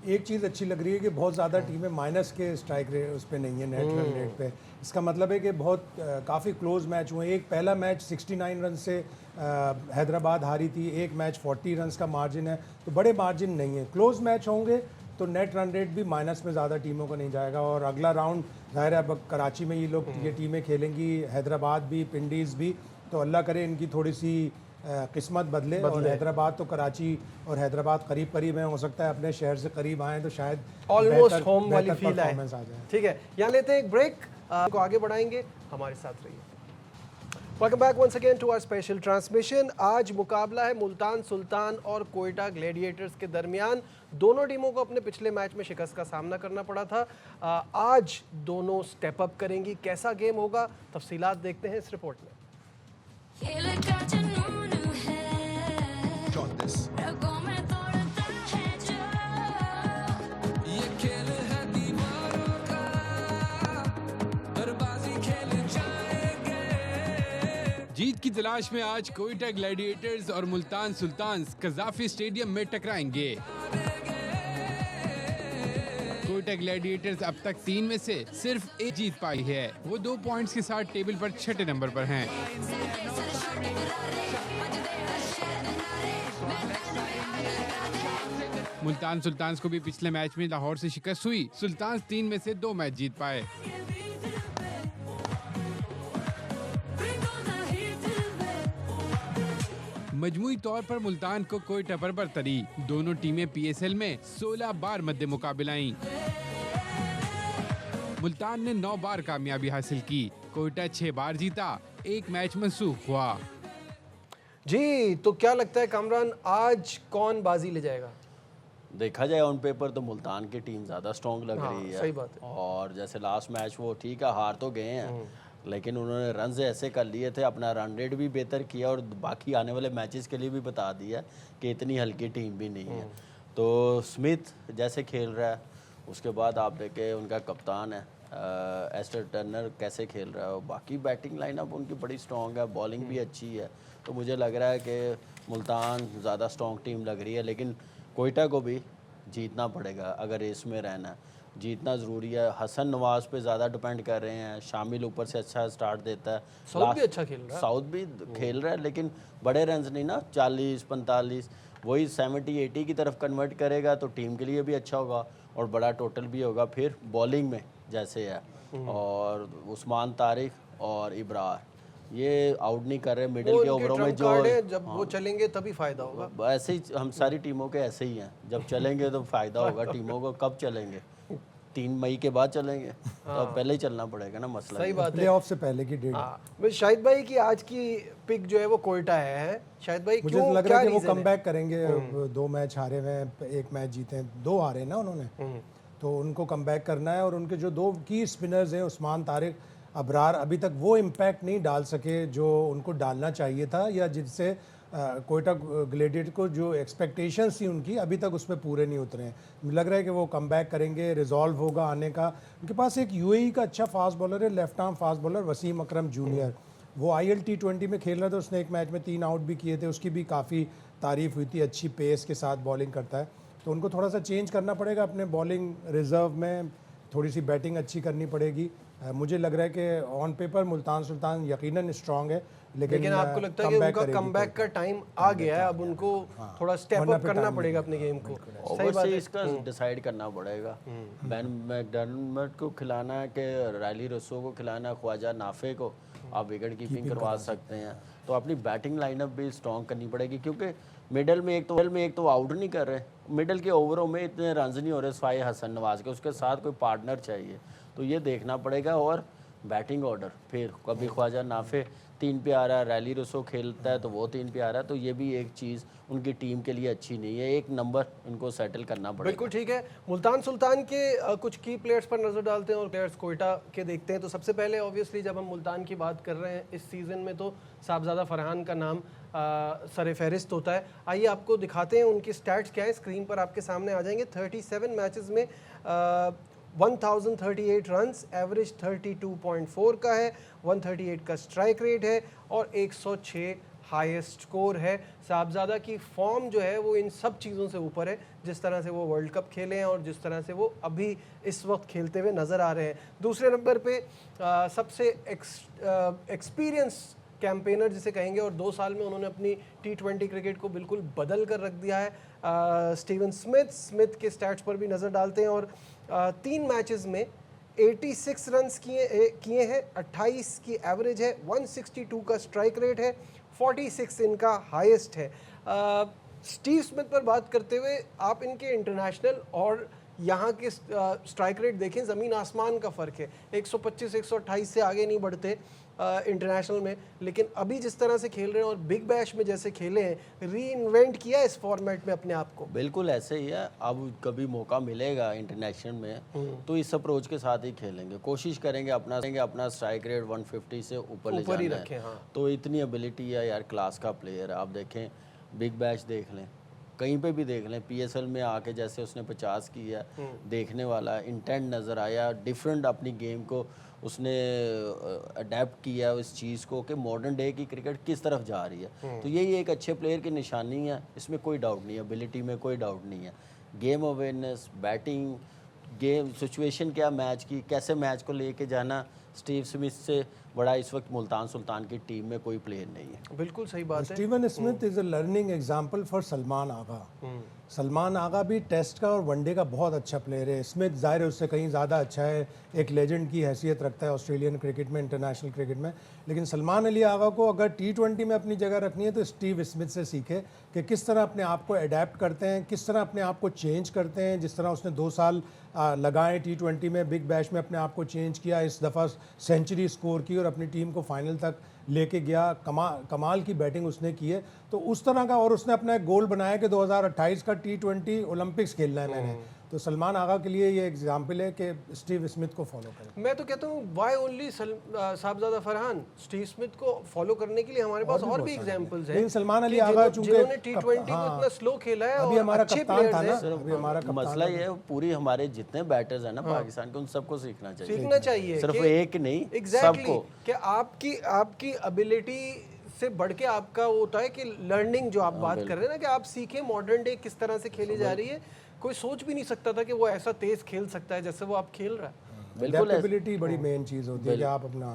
एक चीज़ अच्छी लग रही है कि बहुत ज़्यादा टीमें माइनस के स्ट्राइक रेट उस पर नहीं है, नेट रन रेट पे। इसका मतलब है कि बहुत काफ़ी क्लोज मैच हुए। एक पहला मैच 69 रन से हैदराबाद हारी थी, एक मैच 40 रन का मार्जिन है, तो बड़े मार्जिन नहीं है। क्लोज मैच होंगे तो नेट रन रेट भी माइनस में ज़्यादा टीमों को नहीं जाएगा। और अगला राउंड ज़ाहिर है अब कराची में ये टीमें खेलेंगी, हैदराबाद भी, पिंडीज़ भी, तो अल्लाह करे इनकी थोड़ी सी किस्मत बदले। और हैदराबाद तो कराची और हैदराबाद करीब करीब है, हो सकता है अपने शहर से करीब आएँ तो शायद ऑलमोस्ट होम वाली फील आए। आ जाए। ठीक है, यहाँ लेते हैं एक ब्रेक, को आगे बढ़ाएंगे, हमारे साथ रहिए। Welcome back once again to our special transmission. आज मुकाबला है मुल्तान सुल्तान और कोयटा ग्लेडिएटर्स के दरमियान। दोनों टीमों को अपने पिछले मैच में शिकस्त का सामना करना पड़ा था। आज दोनों स्टेप अप करेंगी। कैसा गेम होगा, तफसीलात देखते हैं इस रिपोर्ट में। ये खेल है दीवारों का, बर्बादी खेल जाएंगे। जीत की तलाश में आज कोयटा ग्लैडिएटर्स और मुल्तान सुल्तान्स कजाफी स्टेडियम में टकराएंगे। कोयटा ग्लैडिएटर्स अब तक 3 में से सिर्फ 1 जीत पाई है। वो 2 पॉइंट्स के साथ टेबल पर 6ठे नंबर पर हैं। मुल्तान सुल्तान्स को भी पिछले मैच में लाहौर से शिकस्त हुई। सुल्तान्स 3 में से 2 मैच जीत पाए। मजमूई तौर पर मुल्तान को कोयटा पर बरतरी। दोनों टीमें PSL में 16 बार मध्य मुकाबला आईं। मुल्तान ने 9 बार कामयाबी हासिल की। कोयटा 6 बार जीता, 1 मैच मनसूख हुआ। जी, तो क्या लगता है कामरान, आज कौन बाजी ले जाएगा? देखा जाए ऑन पेपर तो मुल्तान की टीम ज़्यादा स्ट्रॉन्ग लग रही है। सही बात है। और जैसे लास्ट मैच वो ठीक है, हार तो गए हैं, लेकिन उन्होंने रन ऐसे कर लिए थे, अपना रन रेट भी बेहतर किया और बाकी आने वाले मैचेस के लिए भी बता दिया कि इतनी हल्की टीम भी नहीं है। तो स्मिथ जैसे खेल रहा है, उसके बाद आप देखें उनका कप्तान है एस्टर टर्नर कैसे खेल रहा है, बाकी बैटिंग लाइनअप उनकी बड़ी स्ट्रॉन्ग है, बॉलिंग भी अच्छी है। तो मुझे लग रहा है कि मुल्तान ज़्यादा स्ट्रॉन्ग टीम लग रही है, लेकिन कोयटा को भी जीतना पड़ेगा अगर रेस में रहना है, जीतना ज़रूरी है। हसन नवाज पे ज़्यादा डिपेंड कर रहे हैं, शामिल ऊपर से अच्छा स्टार्ट देता है, साउथ भी अच्छा खेल रहा है, साउथ भी खेल रहा है, लेकिन बड़े रन्स नहीं ना, 40-45 वही 70-80 की तरफ कन्वर्ट करेगा तो टीम के लिए भी अच्छा होगा और बड़ा टोटल भी होगा। फिर बॉलिंग में जैसे है, और उस्मान तारिक और इब्रार ये आउट नहीं कर रहे मिडिल के ओवरों में, जो जब वो चलेंगे तभी फायदा होगा। ऐसे ही हम सारी टीमों के ऐसे ही हैं, जब चलेंगे तो फायदा होगा टीमों को। कब चलेंगे? 3 मई के बाद चलेंगे, तो अब पहले ही चलना पड़ेगा ना, मसला सही बात है। प्ले ऑफ से पहले की डेट। बस शाहिद भाई की आज की पिक जो है वो कोयटा है। शाहिद भाई मुझे क्यों, लग रहा है कि वो reason कम बैक करेंगे। 2 मैच हारे हुए हैं, 1 मैच जीते हैं, 2 हारे ना उन्होंने, तो उनको कम बैक करना है। और उनके जो 2 की स्पिनर्स हैं उस्मान तारिक, अबरार, अभी तक वो इम्पैक्ट नहीं डाल सके जो उनको डालना चाहिए था, या जिससे कोयटा ग्लेडिएटर को जो एक्सपेक्टेशंस थी उनकी अभी तक उसमें पूरे नहीं उतरे हैं। मुझे लग रहा है कि वो कम बैक करेंगे, रिजॉल्व होगा आने का। उनके पास एक यूएई का अच्छा फास्ट बॉलर है, left arm fast bowler Waseem Akram junior, वो IL T20 में खेल रहा था, उसने एक मैच में 3 आउट भी किए थे, उसकी भी काफ़ी तारीफ हुई थी, अच्छी पेस के साथ बॉलिंग करता है। तो उनको थोड़ा सा चेंज करना पड़ेगा अपने बॉलिंग रिजर्व में, थोड़ी सी बैटिंग अच्छी करनी पड़ेगी। मुझे लग रहा है कि ऑन पेपर मुल्तान सुल्तान यकीनन स्ट्रांग है, लेकिन आपको लगता है कि उनका कमबैक का टाइम आ गया है, अब उनको थोड़ा स्टेप अप करना पड़ेगा अपने गेम को। सही बात है, इसका डिसाइड करना पड़ेगा। बेन मैकडर्मट को खिलाना है कि रैली रसो को खिलाना है, ख्वाजा नाफे को आप विकेट कीपिंग करवा सकते हैं। तो अपनी बैटिंग लाइनअप भी स्ट्रॉन्ग करनी पड़ेगी, क्योंकि मिडल में एक तो आउट नहीं कर रहे, मिडल के ओवरों में इतने रन्स नहीं हो रहे सिवाय हसन नवाज के, उसके साथ कोई पार्टनर चाहिए, तो ये देखना पड़ेगा। और बैटिंग ऑर्डर फिर कभी ख्वाजा नाफे 3 पे आ रहा है, रैली रसो खेलता है तो वो 3 पे आ रहा है, तो ये भी एक चीज़ उनकी टीम के लिए अच्छी नहीं है। एक नंबर इनको सेटल करना पड़ेगा। बिल्कुल ठीक है। मुल्तान सुल्तान के कुछ की प्लेयर्स पर नज़र डालते हैं और प्लेयर्स कोयटा के देखते हैं। तो सबसे पहले ऑब्वियसली जब हम मुल्तान की बात कर रहे हैं इस सीज़न में, तो साहबजादा फरहान का नाम सर फहरिस्त होता है। आइए आपको दिखाते हैं उनकी स्टैट्स क्या है, स्क्रीन पर आपके सामने आ जाएंगे। 37 मैचेस में 1038 रन्स, एवरेज 32.4 का है, 138 का स्ट्राइक रेट है और 106 हाईएस्ट स्कोर है। साहबजादा की फॉर्म जो है वो इन सब चीज़ों से ऊपर है, जिस तरह से वो वर्ल्ड कप खेले हैं और जिस तरह से वो अभी इस वक्त खेलते हुए नज़र आ रहे हैं। दूसरे नंबर पे सबसे एक्सपीरियंस कैंपेनर जिसे कहेंगे, और 2 साल में उन्होंने अपनी T20 क्रिकेट को बिल्कुल बदल कर रख दिया है। स्टीवन स्मिथ के स्टैट्स पर भी नज़र डालते हैं और 3 मैचेस में 86 रन्स किए हैं, 28 की एवरेज है, 162 का स्ट्राइक रेट है, 46 इनका हाईएस्ट है। स्टीव स्मिथ पर बात करते हुए आप इनके इंटरनेशनल और यहाँ के स्ट्राइक रेट देखें, ज़मीन आसमान का फ़र्क है। 125-128 से आगे नहीं बढ़ते इंटरनेशनल में, लेकिन अभी जिस तरह से खेल रहे हैं और बिग बैश में जैसे खेले हैं, री इन्वेंट किया इस फॉर्मेट में अपने आप को। बिल्कुल ऐसे ही है। अब कभी मौका मिलेगा इंटरनेशनल में तो इस अप्रोच के साथ ही खेलेंगे, कोशिश करेंगे अपना स्ट्राइक रेट 150 से ऊपर ले जाना है। हाँ। तो इतनी एबिलिटी है यार, क्लास का प्लेयर है। आप देखें बिग बैश देख लें, कहीं पे भी देख लें, PSL में आके जैसे उसने 50 किया, देखने वाला इंटेंट नज़र आया, डिफरेंट अपनी गेम को उसने अडेप्ट किया इस चीज़ को कि मॉडर्न डे की क्रिकेट किस तरफ जा रही है। तो यही एक अच्छे प्लेयर की निशानी है, इसमें कोई डाउट नहीं है, एबिलिटी में कोई डाउट नहीं है। Game awareness, batting, game situation क्या मैच की, कैसे मैच को लेके जाना, स्टीव स्मिथ से बड़ा इस वक्त मुल्तान सुल्तान की टीम में कोई प्लेयर नहीं है। बिल्कुल सही बात है। Steven Smith is a learning example for Salman Agha. Salman Agha भी टेस्ट का और वनडे का बहुत अच्छा प्लेयर है। स्मिथ ज़ाहिर है उससे कहीं ज़्यादा अच्छा है, एक लेजेंड की हैसियत रखता है ऑस्ट्रेलियन क्रिकेट में, इंटरनेशनल क्रिकेट में। लेकिन सलमान अली आगा को अगर T20 में अपनी जगह रखनी है तो स्टीव स्मिथ से सीखे कि किस तरह अपने आप को अडेप्ट करते हैं, किस तरह अपने आप को चेंज करते हैं। जिस तरह उसने 2 साल लगाए T20 में, बिग बैश में अपने आप को चेंज किया, इस दफ़ा सेंचुरी स्कोर की और अपनी टीम को फाइनल तक लेके गया। कमाल की बैटिंग उसने की है। तो उस तरह का, और उसने अपना एक गोल बनाया कि 2028 का T20 ओलंपिक्स खेलना है मैंने। तो सलमान आगा के लिए ये एग्जाम्पल है कि स्टीव स्मिथ को फॉलो करें। मैं तो कहता हूँ why only Sahibzada Farhan, Steve Smith को फॉलो करने के लिए हमारे पास और भी एग्जांपल्स हैं। लेकिन सलमान अली आगा चूंकि जिन्होंने टी20 को इतना स्लो खेला है अभी और हमारा अच्छे कप्तान था प्लेयर्स ना, हैं। अभी हमारा कप्तान मसला ये है पूरी हमारे जितने बैटर्स हैं ना पाकिस्तान के, उन सबको सीखना चाहिए। सीखना चाहिए सिर्फ कि- एक नहीं, एग्जैक्टली सबको। कि आपकी एबिलिटी से बढ़ के आपका वो होता है कि लर्निंग जो आप बात कर रहे हैं ना, कि आप सीखें मॉडर्न डे किस तरह से खेली जा रही है। कोई सोच भी नहीं सकता था कि वो ऐसा तेज खेल सकता है जैसे वो आप खेल रहा है। बिल्कुल एडेप्टेबिलिटी बड़ी मेन चीज़ होती है कि आप अपना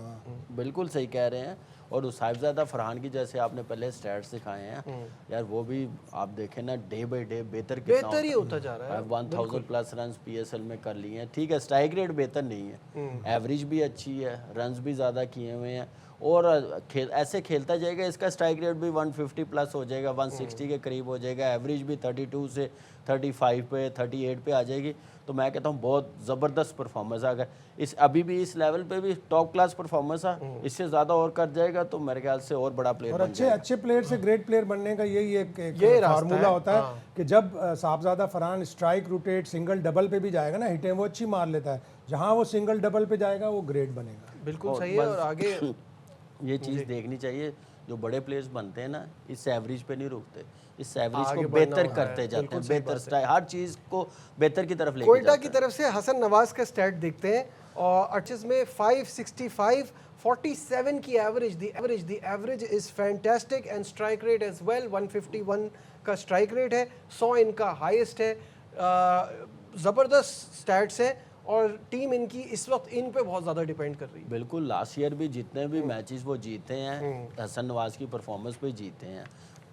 बिल्कुल सही कह रहे हैं। और उस साहिबजादा फरहान की जैसे आपने पहले स्टैट्स दिखाए हैं यार, वो भी आप देखें ना डे बाय डे बेहतर ही होता जा रहा है। 1000 प्लस रन पीएसएल में कर लिए हैं। ठीक है, स्ट्राइक रेट बेहतर नहीं है, एवरेज भी अच्छी है, रन्स भी ज़्यादा किए हुए हैं और ऐसे खेलता जाएगा, इसका स्ट्राइक रेट भी 150 प्लस हो जाएगा, 160 के करीब हो जाएगा, एवरेज भी 32 से 35 पे 38 पे आ जाएगी। तो मैं कहता हूँ बहुत ज़बरदस्त परफॉर्मेंस है। अगर इस अभी भी इस लेवल पे भी टॉप क्लास परफॉर्मेंस है, इससे ज़्यादा और कर जाएगा तो मेरे ख्याल से और बड़ा प्लेयर और बन जाएगा। अच्छे प्लेयर से ग्रेट प्लेयर बनने का यही एक फार्मूला होता है कि जब Sahibzada Farhan strike, rotate, single double पे भी जाएगा ना, हिटें वो अच्छी मार लेता है, जहाँ वो सिंगल डबल पे जाएगा वो ग्रेट बनेगा। बिल्कुल सही है। और आगे ये चीज़ देखनी चाहिए, जो बड़े प्लेयर्स बनते हैं ना, इस एवरेज पे नहीं रुकते, इस एवरेज आगे को बढ़ना बेहतर होता है। करते जाते बिल्कुल हैं, सही बेहतर बात है। स्टाइल, हर चीज़ को बेहतर की तरफ लेके कोयटा जाते की हैं। तरफ से हसन नवाज का स्टैट देखते हैं और 28 में 565 47 की average. The average is fantastic and strike rate as well 151 का स्ट्राइक रेट है, 100 इनका हाईएस्ट है। ज़बरदस्त स्टैट्स हैं और टीम इनकी इस वक्त इन पे बहुत ज़्यादा डिपेंड कर रही है। बिल्कुल, लास्ट ईयर भी जितने भी मैचेस वो जीते हैं, हसन नवाज की परफॉर्मेंस पे जीते हैं,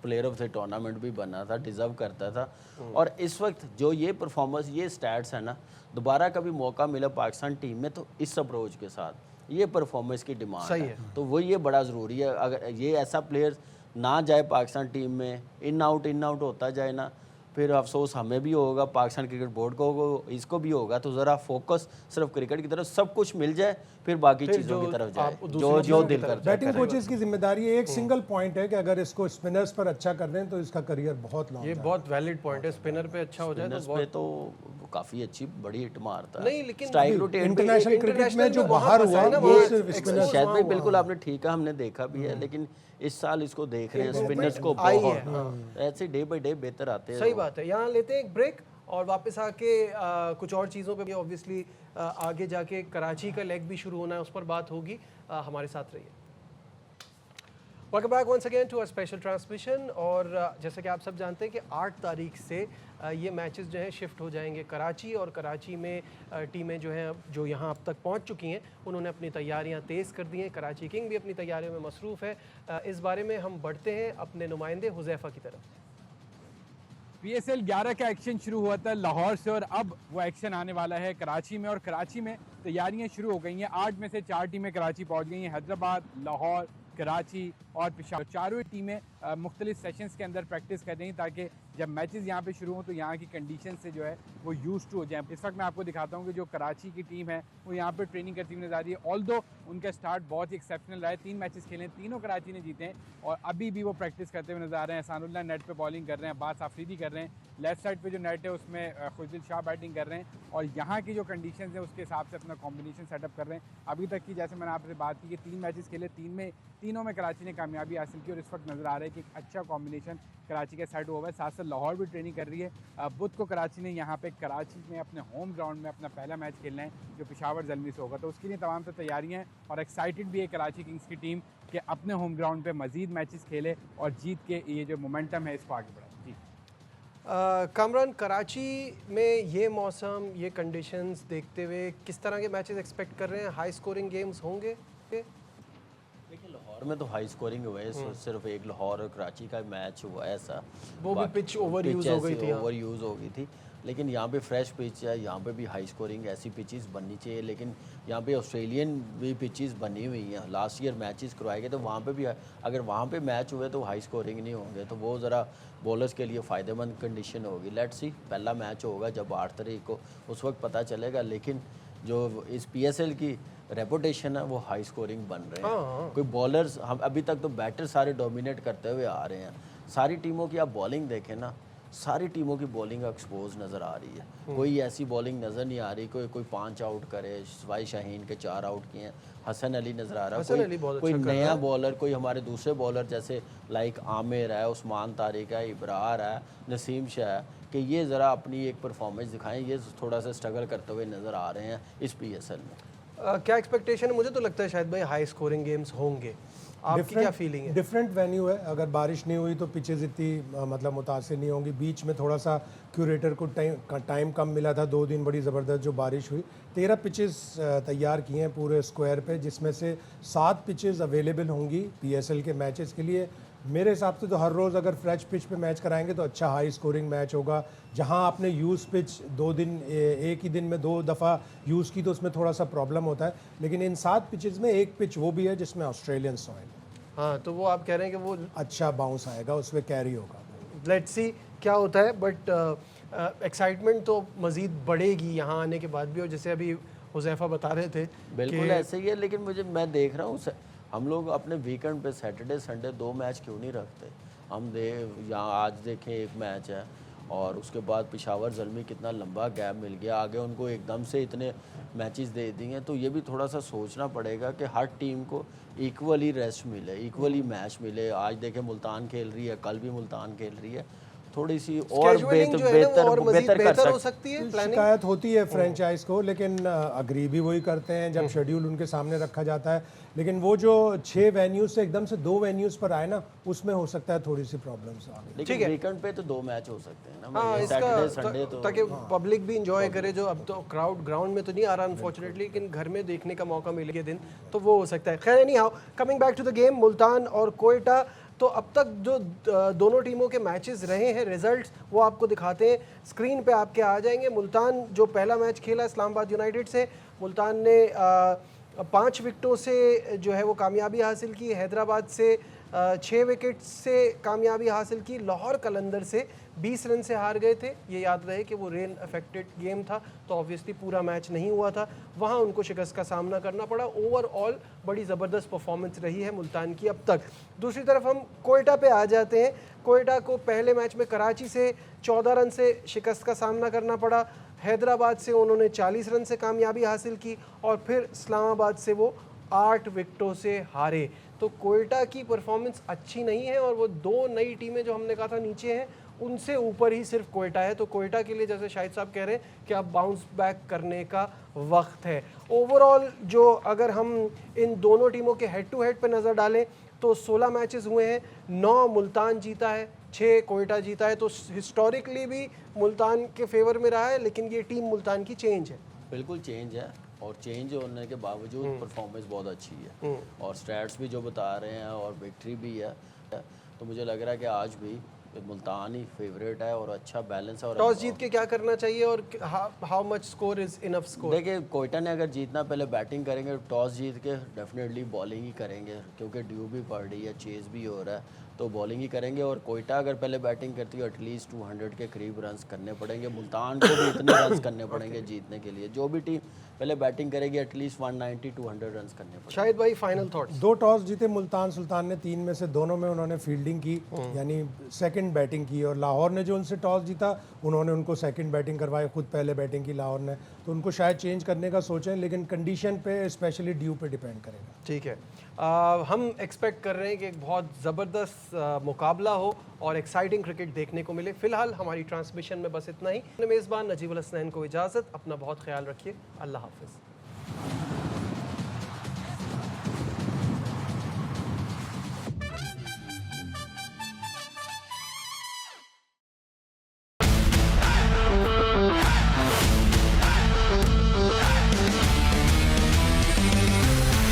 प्लेयर ऑफ द टूर्नामेंट भी बना था, डिज़र्व करता था। और इस वक्त जो ये परफॉर्मेंस, ये स्टैट्स है ना, दोबारा कभी मौका मिला पाकिस्तान टीम में तो इस अप्रोच के साथ ये परफॉर्मेंस की डिमांड है, तो वो ये बड़ा ज़रूरी है। अगर ये ऐसा प्लेयर ना जाए पाकिस्तान टीम में, इन आउट होता जाए ना, फिर अफसोस हमें भी होगा, पाकिस्तान क्रिकेट बोर्ड को होगा, इसको भी होगा। तो ज़रा फोकस सिर्फ क्रिकेट की तरफ, सब कुछ मिल जाए फिर बाकी चीज़ों की तरफ जाए, जो दिल करता है। बैटिंग कोचेस की जिम्मेदारी है। एक सिंगल पॉइंट है कि अगर इसको स्पिनर्स पर अच्छा कर दें तो इसका करियर बहुत लॉन्ग ये बहुत वैलिड पॉइंट है। स्पिनर पे अच्छा हो जाए तो पे तो काफी अच्छी बड़ी हिट मारता है। नहीं, लेकिन स्ट्राइक रोटेट इंटरनेशनल क्रिकेट में जो वहाँ बाहर फंसा हुआ है ना, वो वहाँ सिर्फ expose शायद भाई हुआ बिल्कुल आपने ठीक है, हमने देखा भी है, लेकिन इस साल इसको देख रहे हैं स्पिनर्स को आई बहुत ऐसे डे बाय डे बेहतर आते हैं। सही बात है। यहाँ लेते हैं एक ब्रेक और वापस आके कुछ और चीज़ों पे भी ऑब्वियसली आगे जाके कराची का लेग भी शुरू होना है, उस पर बात होगी। हमारे साथ रहिए। Welcome back once again to a special transmission. और जैसे कि आप सब जानते हैं कि 8 तारीख से ये मैचेस जो हैं शिफ्ट हो जाएंगे कराची, और कराची में टीमें जो हैं जो यहाँ अब तक पहुँच चुकी हैं उन्होंने अपनी तैयारियाँ तेज़ कर दी हैं। कराची किंग भी अपनी तैयारियों में मसरूफ़ है। इस बारे में हम बढ़ते हैं अपने नुमाइंदे हुज़ैफ़ा की तरफ। PSL 11 का एक्शन शुरू हुआ था लाहौर से और अब वो एक्शन आने वाला है कराची में, और कराची में तैयारियां शुरू हो गई हैं। 8 में से 4 टीमें कराची पहुंच गई हैं। हैदराबाद, लाहौर, कराची और पेशावर, चारों टीमें मुख्तलिफ सेशंस के अंदर प्रैक्टिस कर रही हैं ताकि जब मैचेस यहाँ पे शुरू हों तो यहाँ की कंडीशन से जो है वो यूज्ड टू हो जाए। इस वक्त मैं आपको दिखाता हूँ कि जो कराची की टीम है वो यहाँ पे ट्रेनिंग करती हुई नजर आ रही है। ऑल्दो उनका स्टार्ट बहुत ही एक्सेप्शनल रहा है, 3 मैचेस खेले, तीनों कराची ने जीते हैं और अभी भी वो प्रैक्टिस करते हुए नजर आ रहे हैं। एहसानुल्लाह नेट पे बॉलिंग कर रहे हैं, अब्बास आफरीदी कर रहे हैं, लेफ्ट साइड पे जो नेट है उसमें खुशदिल शाह बैटिंग कर रहे हैं और यहाँ की जो कंडीशंस है उसके हिसाब से अपना कॉम्बिनेशन सेटअप कर रहे हैं। अभी तक की जैसे मैंने आपसे बात की कि 3 मैचेस खेले, तीनों में कराची ने कामयाबी हासिल की और इस वक्त नज़र आ रहा है कि एक अच्छा कॉम्बिनेशन कराची के साइड हुआ है। साथ साथ लाहौर भी ट्रेनिंग कर रही है। बुध को कराची ने यहाँ पे कराची में अपने होम ग्राउंड में अपना पहला मैच खेलना है जो पेशावर ज़ल्मी से होगा, तो उसके लिए तमाम तैयारियाँ हैं और एक्साइटेड भी है कराची किंग्स की टीम कि अपने होम ग्राउंड पे मज़ीद मैचेस खेले और जीत के ये जो मोमेंटम है इसको आगे बढ़ाए। जी कामरान, कराची में ये मौसम, ये कंडीशंस देखते हुए किस तरह के मैचेस एक्सपेक्ट कर रहे हैं? हाई स्कोरिंग गेम्स होंगे? देखिए लाहौर में तो हाई स्कोरिंग हुआ है, सिर्फ एक लाहौर और कराची का मैच हुआ है ऐसा, वो भी पिच ओवर यूज़ हो गई थी। ओवर यूज़ हो गई थी, लेकिन यहाँ पे फ्रेश पिच है, यहाँ पे भी हाई स्कोरिंग ऐसी पिचेस बननी चाहिए। लेकिन यहाँ पे ऑस्ट्रेलियन भी पिचेस बनी हुई हैं, लास्ट ईयर मैचेस करवाए गए तो वहाँ पे भी अगर वहाँ पे मैच हुए तो हाई स्कोरिंग नहीं होंगे, तो वो ज़रा बॉलर्स के लिए फ़ायदेमंद कंडीशन होगी। लेट्स सी, पहला मैच होगा जब 8 तारीख को, उस वक्त पता चलेगा। लेकिन जो इस PSL की रेपुटेशन है वो हाई स्कोरिंग बन रहे हैं। कोई बॉलर्स, हम अभी तक तो बैटर सारे डोमिनेट करते हुए आ रहे हैं। सारी टीमों की आप बॉलिंग देखें ना, सारी टीमों की बॉलिंग एक्सपोज नज़र आ रही है। कोई ऐसी बॉलिंग नज़र नहीं आ रही, कोई 5 आउट करे, सवाई शाहीन के 4 आउट किए हैं, हसन अली नज़र आ रहा है, कोई नया बॉलर, कोई हमारे दूसरे बॉलर जैसे लाइक आमिर है, उस्मान तारिक है, इब्रार है, नसीम शाह है, कि ये ज़रा अपनी एक परफॉर्मेंस दिखाएं। ये थोड़ा सा स्ट्रगल करते हुए नज़र आ रहे हैं इस PSL में। क्या एक्सपेक्टेशन है? मुझे तो लगता है शायद भाई हाई स्कोरिंग गेम्स होंगे। आपकी क्या फीलिंग है? डिफरेंट वेन्यू है, अगर बारिश नहीं हुई तो पिचेस इतनी मतलब मुतासिर नहीं होंगी। बीच में थोड़ा सा क्यूरेटर को टाइम कम मिला था, 2 दिन बड़ी ज़बरदस्त जो बारिश हुई। 13 पिचेस तैयार किए हैं पूरे स्क्वायर पे, जिसमें से 7 पिचेस अवेलेबल होंगी PSL के मैचेस के लिए। मेरे हिसाब से तो हर रोज़ अगर फ्रेश पिच पे मैच कराएंगे तो अच्छा हाई स्कोरिंग मैच होगा। जहां आपने यूज़ पिच 2 दिन एक ही दिन में 2 दफ़ा यूज़ की तो उसमें थोड़ा सा प्रॉब्लम होता है, लेकिन इन 7 पिचेस में एक पिच वो भी है जिसमें ऑस्ट्रेलियन सॉइल। हाँ, तो वो आप कह रहे हैं कि वो अच्छा बाउंस आएगा, उसमें कैरी होगा। लेट्स सी क्या होता है, बट एक्साइटमेंट तो मज़ीद बढ़ेगी यहाँ आने के बाद भी। और जैसे अभी हुज़ैफ़ा बता रहे थे बिल्कुल ऐसे ही है, लेकिन मैं देख रहा हूँ हम लोग अपने वीकेंड पे सैटरडे संडे 2 मैच क्यों नहीं रखते? हम यहाँ आज देखें 1 मैच है और उसके बाद पेशावर ज़ल्मी कितना लंबा गैप मिल गया, आगे उनको एकदम से इतने मैचेस दे दिए। तो ये भी थोड़ा सा सोचना पड़ेगा कि हर टीम को इक्वली रेस्ट मिले, इक्वली मैच मिले। आज देखें मुल्तान खेल रही है, कल भी मुल्तान खेल रही है, थोड़ी सी और बेहतर हो सकती है। शिकायत होती है फ्रेंचाइज को, लेकिन अग्री भी वही करते हैं जब शेड्यूल उनके सामने रखा जाता है। लेकिन वो जो 6 वेन्यूज से एकदम से 2 वेन्यूज पर आए ना, उसमें हो सकता है थोड़ी सी प्रॉब्लम्स आ गई। लेकिन वीकेंड पे तो 2 मैच हो सकते हैं ना, हाँ, सैटरडे संडे तो, ताकि पब्लिक भी इंजॉय करे। जो अब तो क्राउड ग्राउंड में तो नहीं आ रहा अनफॉर्चुनेटली, लेकिन घर में देखने का मौका मिले दिन तो वो हो सकता है। खैर, anyhow, coming back to the game, Multan और कोयटा, तो अब तक जो दोनों टीमों के मैचेस रहे हैं, रिजल्ट्स वो आपको दिखाते हैं, स्क्रीन पे आपके आ जाएंगे। मुल्तान जो पहला मैच खेला इस्लामाबाद यूनाइटेड से, मुल्तान ने 5 विकेटों से जो है वो कामयाबी हासिल की। हैदराबाद से 6 विकेट से कामयाबी हासिल की। लाहौर कलंदर से 20 रन से हार गए थे। ये याद रहे कि वो रेन अफेक्टेड गेम था, तो ऑब्वियसली पूरा मैच नहीं हुआ था, वहाँ उनको शिकस्त का सामना करना पड़ा। ओवरऑल बड़ी ज़बरदस्त परफॉर्मेंस रही है मुल्तान की अब तक। दूसरी तरफ हम कोयटा पे आ जाते हैं। कोयटा को पहले मैच में कराची से 14 रन से शिकस्त का सामना करना पड़ा। हैदराबाद से उन्होंने 40 रन से कामयाबी हासिल की और फिर इस्लामाबाद से वो 8 विकेटों से हारे। तो कोयटा की परफॉर्मेंस अच्छी नहीं है और वो 2 नई टीमें जो हमने कहा था नीचे हैं, उनसे ऊपर ही सिर्फ कोयटा है। तो कोयटा के लिए, जैसे शाहिद साहब कह रहे हैं, कि अब बाउंस बैक करने का वक्त है। ओवरऑल जो अगर हम इन दोनों टीमों के हेड टू हेड पे नज़र डालें तो 16 मैचेस हुए हैं, 9 मुल्तान जीता है, 6 कोयटा जीता है। तो हिस्टोरिकली भी मुल्तान के फेवर में रहा है, लेकिन ये टीम मुल्तान की चेंज है। बिल्कुल चेंज है, और चेंज होने के बावजूद परफॉर्मेंस बहुत अच्छी है और स्टैट्स भी जो बता रहे हैं और विक्ट्री भी है। तो मुझे लग रहा है कि आज भी मुल्तान ही फेवरेट है और अच्छा बैलेंस है। और टॉस जीत के क्या करना चाहिए और how much score is enough score? देखिए, कोयटा ने अगर जीतना, पहले बैटिंग करेंगे, टॉस जीत के डेफिनेटली बॉलिंग ही करेंगे, क्योंकि ड्यू भी पड़ रही है, चेज भी हो रहा है, तो बॉलिंग ही करेंगे। और कोयटा अगर पहले बैटिंग करती है, एटलीस्ट 200 के करीब रन्स करने पड़ेंगे। मुल्तान को भी इतने रन्स करने पड़ेंगे जीतने के लिए। जो भी टीम पहले बैटिंग करेगी, एटलीस्ट 190-200 रन्स करने पड़ेंगे। शायद भाई, फाइनल थॉट्स? 2 टॉस जीते मुल्तान, सुल्तान ने 3 में से दोनों में उन्होंने फील्डिंग की, यानी सेकंड बैटिंग की। और लाहौर ने जो उनसे टॉस जीता, उन्होंने उनको सेकंड बैटिंग करवाई, खुद पहले बैटिंग की लाहौर ने। तो उनको शायद चेंज करने का सोचें, लेकिन कंडीशन पे, स्पेशली ड्यू पे डिपेंड करेगा। ठीक है, हम एक्सपेक्ट कर रहे हैं कि एक बहुत ज़बरदस्त मुकाबला हो और एक्साइटिंग क्रिकेट देखने को मिले। फिलहाल हमारी ट्रांसमिशन में बस इतना ही। मेज़बान नजीबुल हसनैन को इजाज़त। अपना बहुत ख्याल रखिए। अल्लाह हाफ़िज़।